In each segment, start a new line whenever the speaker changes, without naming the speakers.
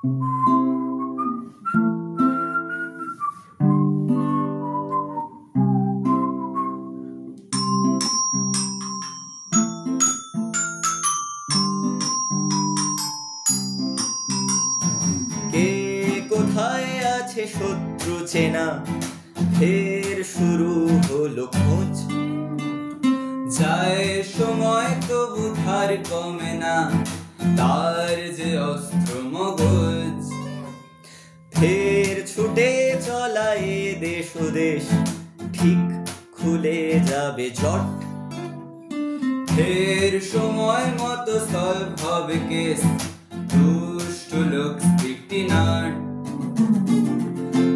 কে কোথায় আছে শত্রু চেনা, ফের শুরু হলো খোঁজ। যায় সময় তবু ধার কমে না, তার যে অস্ত্র মগজ। ফের ছুটে চলা এ দেশ ও দেশ, ঠিক খুলে যাবে জট। ফের সময় মতো সলভ হবে কেস, দুষ্ট লোক স্পিকটি নাট।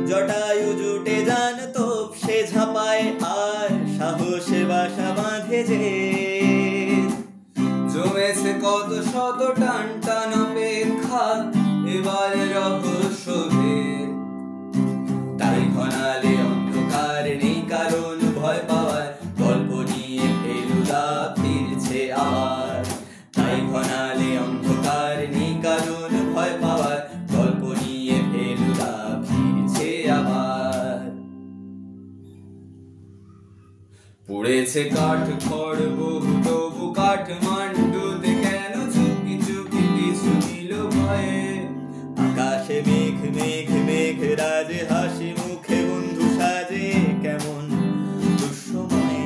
জটায়ু জুটে যান তোপ সে ঝাঁপায়, আর সাহসে বাসা বাঁধে যে। জমেছে কত শত টান টান অপেক্ষা, এবার রহস্য ভেদ। তাই ঘনালে অন্ধকার নেই কারণ ভয় পাওয়ার, গল্প নিয়ে ফেলুদা ফিরছে আবার। তাই ঘনালে অন্ধকার নেই কারণ ভয় পাওয়ার, গল্প নিয়ে ফেলুদা ফিরছে আবার। পুড়েছে কাঠ খড় বহু, তবু কাঠমান্ডুতে কেন চুপি চুপি পিছু নিল ভয়ে। আকাশে মেঘ মেঘ মেঘ রাজে, হাসি মুখে বন্ধু সাজে কেমন দুঃসময়ে।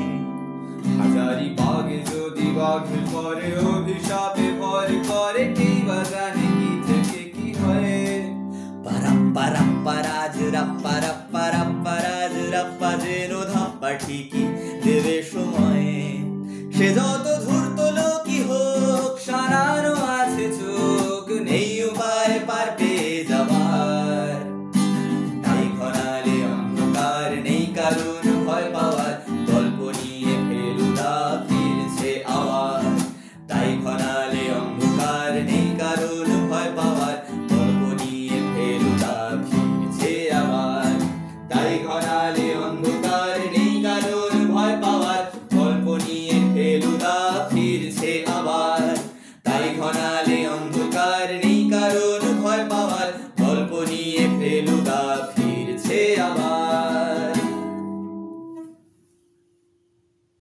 হাজারি বাঘে যদি বাঘে পরে, অভিশাপে ভর করে, কে বা জানে কি থেকে কি হয়। পারাপ্পা রাপ্পা রাজ রাপ্পা রাপ্পা রাপ্পা রাজ রাপ্পা, যেন ধাপ্পা ঠিকই দেবে সময়ে। সে যত ধূর্ত লোকই হোক, সারানো আছে চোখ, নেই উপায় পার পেয়ে যাবার। তাই ঘনালে অন্ধকার নেই কারণ ভয় পাওয়ার, গল্প নিয়ে ফেলুদা ফিরছে আবার। তাই ঘনালে অন্ধকার নেই কারণ ভয় পাওয়ার, গল্প নিয়ে ফেলুদা ফিরছে আবার। তাই ঘনালে অন্ধকার নেই কারণ ভয় পাওয়ার, গল্প নিয়ে ফেলুদা ফিরছে আবার। তাই ঘনালে অন্ধকার নেই